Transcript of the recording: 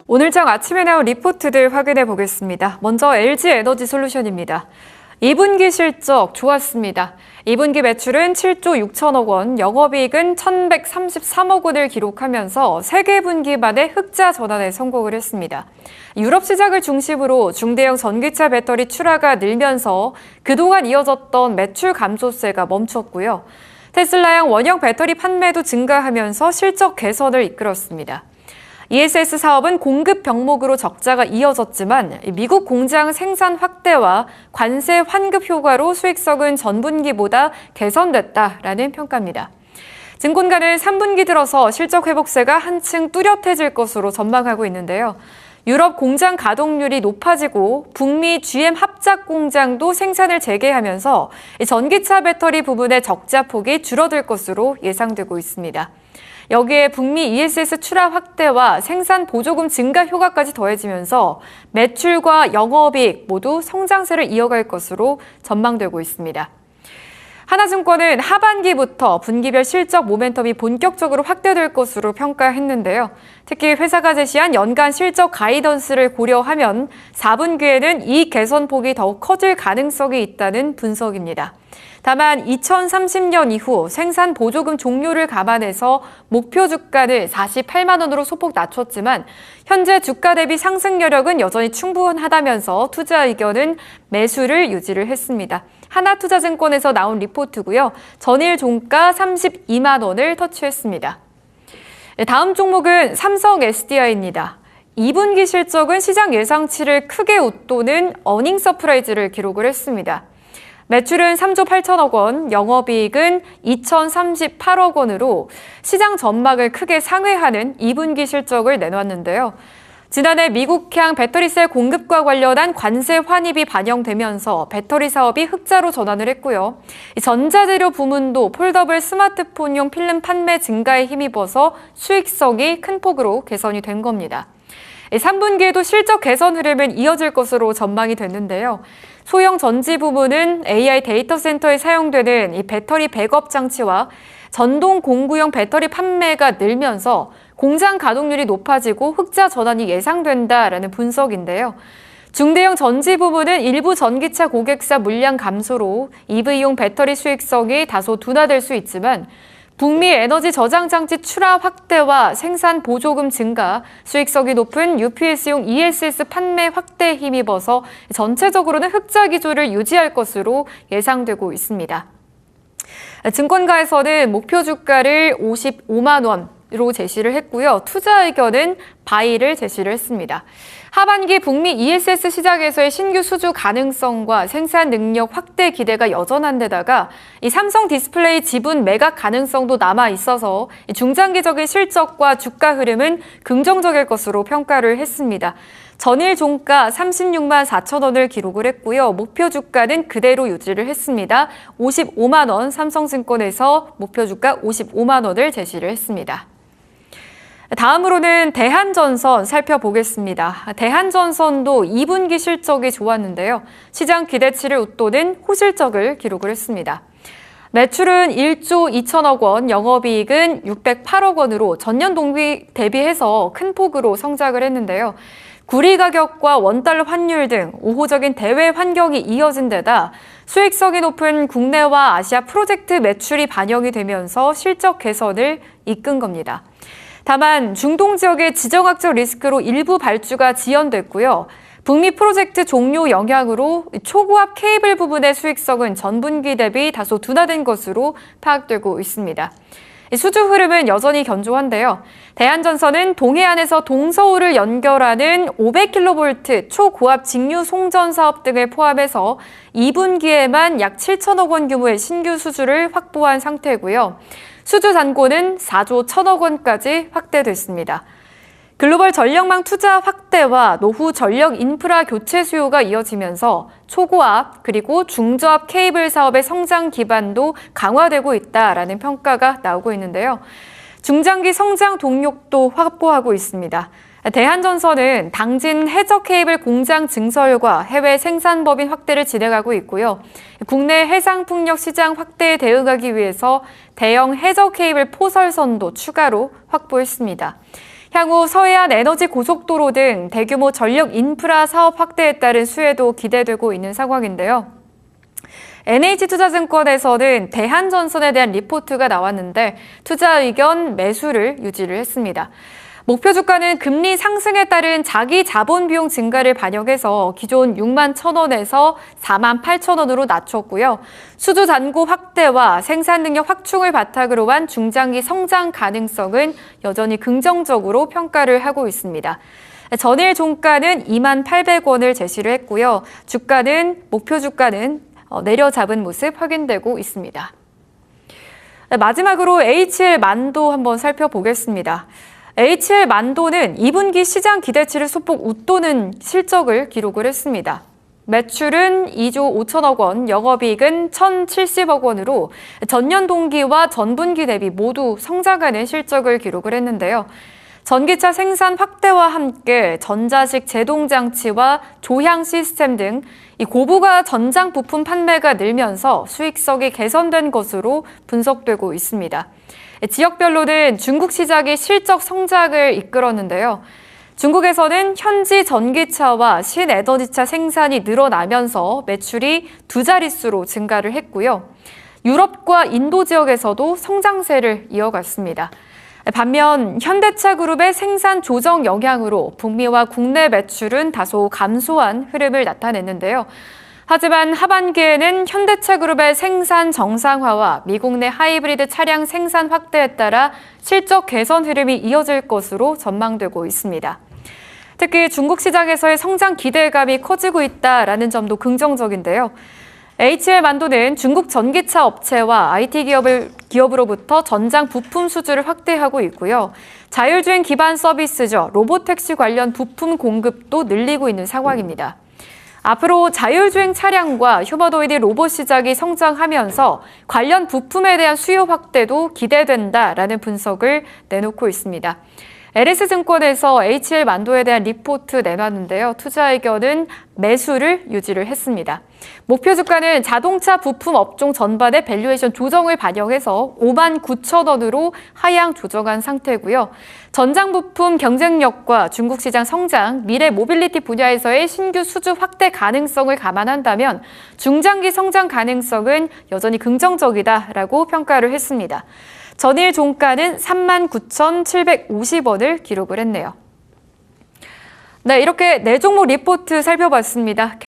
오늘장 아침에 나온 리포트들 확인해 보겠습니다. 먼저 LG에너지솔루션입니다. 2분기 실적 좋았습니다. 2분기 매출은 7조 6천억 원, 영업이익은 1,133억 원을 기록하면서 3개 분기 만에 흑자 전환에 성공을 했습니다. 유럽 시장을 중심으로 중대형 전기차 배터리 출하가 늘면서 그동안 이어졌던 매출 감소세가 멈췄고요. 테슬라형 원형 배터리 판매도 증가하면서 실적 개선을 이끌었습니다. ESS 사업은 공급 병목으로 적자가 이어졌지만 미국 공장 생산 확대와 관세 환급 효과로 수익성은 전분기보다 개선됐다라는 평가입니다. 증권가는 3분기 들어서 실적 회복세가 한층 뚜렷해질 것으로 전망하고 있는데요. 유럽 공장 가동률이 높아지고 북미 GM 합작 공장도 생산을 재개하면서 전기차 배터리 부분의 적자 폭이 줄어들 것으로 예상되고 있습니다. 여기에 북미 ESS 출하 확대와 생산 보조금 증가 효과까지 더해지면서 매출과 영업이익 모두 성장세를 이어갈 것으로 전망되고 있습니다. 하나증권은 하반기부터 분기별 실적 모멘텀이 본격적으로 확대될 것으로 평가했는데요. 특히 회사가 제시한 연간 실적 가이던스를 고려하면 4분기에는 이익 개선폭이 더욱 커질 가능성이 있다는 분석입니다. 다만 2030년 이후 생산 보조금 종료를 감안해서 목표 주가를 48만 원으로 소폭 낮췄지만 현재 주가 대비 상승 여력은 여전히 충분하다면서 투자 의견은 매수를 유지를 했습니다. 하나투자증권에서 나온 리포트고요. 전일 종가 32만 원을 터치했습니다. 다음 종목은 삼성 SDI입니다. 2분기 실적은 시장 예상치를 크게 웃도는 어닝 서프라이즈를 기록을 했습니다. 매출은 3조 8천억 원, 영업이익은 2,038억 원으로 시장 전망을 크게 상회하는 2분기 실적을 내놨는데요. 지난해 미국향 배터리셀 공급과 관련한 관세 환입이 반영되면서 배터리 사업이 흑자로 전환을 했고요. 전자재료 부문도 폴더블 스마트폰용 필름 판매 증가에 힘입어서 수익성이 큰 폭으로 개선이 된 겁니다. 3분기에도 실적 개선 흐름은 이어질 것으로 전망이 됐는데요. 소형 전지 부문은 AI 데이터 센터에 사용되는 이 배터리 백업 장치와 전동 공구용 배터리 판매가 늘면서 공장 가동률이 높아지고 흑자 전환이 예상된다라는 분석인데요. 중대형 전지 부문은 일부 전기차 고객사 물량 감소로 EV용 배터리 수익성이 다소 둔화될 수 있지만 북미 에너지 저장 장치 출하 확대와 생산 보조금 증가, 수익성이 높은 UPS용 ESS 판매 확대에 힘입어서 전체적으로는 흑자 기조를 유지할 것으로 예상되고 있습니다. 증권가에서는 목표 주가를 55만 원으로 제시를 했고요. 투자 의견은 바이를 제시를 했습니다. 하반기 북미 ESS 시장에서의 신규 수주 가능성과 생산 능력 확대 기대가 여전한 데다가 이 삼성 디스플레이 지분 매각 가능성도 남아 있어서 중장기적인 실적과 주가 흐름은 긍정적일 것으로 평가를 했습니다. 전일 종가 36만 4천 원을 기록을 했고요. 목표 주가는 그대로 유지를 했습니다. 55만 원, 삼성증권에서 목표 주가 55만 원을 제시를 했습니다. 다음으로는 대한전선 살펴보겠습니다. 대한전선도 2분기 실적이 좋았는데요. 시장 기대치를 웃도는 호실적을 기록을 했습니다. 매출은 1조 2천억 원, 영업이익은 608억 원으로 전년 동기 대비해서 큰 폭으로 성장을 했는데요. 구리 가격과 원달러 환율 등 우호적인 대외 환경이 이어진 데다 수익성이 높은 국내와 아시아 프로젝트 매출이 반영이 되면서 실적 개선을 이끈 겁니다. 다만 중동 지역의 지정학적 리스크로 일부 발주가 지연됐고요. 북미 프로젝트 종료 영향으로 초고압 케이블 부분의 수익성은 전분기 대비 다소 둔화된 것으로 파악되고 있습니다. 수주 흐름은 여전히 견조한데요. 대한전선은 동해안에서 동서울을 연결하는 500kV 초고압 직류 송전 사업 등을 포함해서 2분기에만 약 7천억 원 규모의 신규 수주를 확보한 상태고요. 수주 잔고는 4조 1천억 원까지 확대됐습니다. 글로벌 전력망 투자 확대와 노후 전력 인프라 교체 수요가 이어지면서 초고압 그리고 중저압 케이블 사업의 성장 기반도 강화되고 있다라는 평가가 나오고 있는데요. 중장기 성장 동력도 확보하고 있습니다. 대한전선은 당진 해저 케이블 공장 증설과 해외 생산 법인 확대를 진행하고 있고요. 국내 해상풍력 시장 확대에 대응하기 위해서 대형 해저 케이블 포설선도 추가로 확보했습니다. 향후 서해안 에너지 고속도로 등 대규모 전력 인프라 사업 확대에 따른 수혜도 기대되고 있는 상황인데요. NH투자증권에서는 대한전선에 대한 리포트가 나왔는데 투자 의견 매수를 유지를 했습니다. 목표 주가는 금리 상승에 따른 자기 자본 비용 증가를 반영해서 기존 6만 1,000원에서 4만 8,000원으로 낮췄고요. 수주 잔고 확대와 생산 능력 확충을 바탕으로 한 중장기 성장 가능성은 여전히 긍정적으로 평가를 하고 있습니다. 전일 종가는 2만 800원을 제시를 했고요. 목표 주가는 내려잡은 모습 확인되고 있습니다. 마지막으로 HL만도 한번 살펴보겠습니다. HL만도는 2분기 시장 기대치를 소폭 웃도는 실적을 기록을 했습니다. 매출은 2조 5천억 원, 영업이익은 1,070억 원으로 전년 동기와 전분기 대비 모두 성장하는 실적을 기록을 했는데요. 전기차 생산 확대와 함께 전자식 제동장치와 조향 시스템 등 이 고부가 전장 부품 판매가 늘면서 수익성이 개선된 것으로 분석되고 있습니다. 지역별로는 중국 시장이 실적 성장을 이끌었는데요. 중국에서는 현지 전기차와 신에너지차 생산이 늘어나면서 매출이 두 자릿수로 증가를 했고요. 유럽과 인도 지역에서도 성장세를 이어갔습니다. 반면 현대차그룹의 생산 조정 영향으로 북미와 국내 매출은 다소 감소한 흐름을 나타냈는데요. 하지만 하반기에는 현대차그룹의 생산 정상화와 미국 내 하이브리드 차량 생산 확대에 따라 실적 개선 흐름이 이어질 것으로 전망되고 있습니다. 특히 중국 시장에서의 성장 기대감이 커지고 있다라는 점도 긍정적인데요. HL만도는 중국 전기차 업체와 IT 기업으로부터 전장 부품 수주를 확대하고 있고요. 자율주행 기반 서비스죠. 로보택시 관련 부품 공급도 늘리고 있는 상황입니다. 앞으로 자율주행 차량과 휴머노이드 로봇 시장이 성장하면서 관련 부품에 대한 수요 확대도 기대된다라는 분석을 내놓고 있습니다. LS증권에서 HL만도에 대한 리포트 내놨는데요. 투자 의견은 매수를 유지를 했습니다. 목표 주가는 자동차 부품 업종 전반의 밸류에이션 조정을 반영해서 5만 9천 원으로 하향 조정한 상태고요. 전장 부품 경쟁력과 중국 시장 성장, 미래 모빌리티 분야에서의 신규 수주 확대 가능성을 감안한다면 중장기 성장 가능성은 여전히 긍정적이다라고 평가를 했습니다. 전일 종가는 39,750원을 기록을 했네요. 네, 이렇게 네 종목 리포트 살펴봤습니다.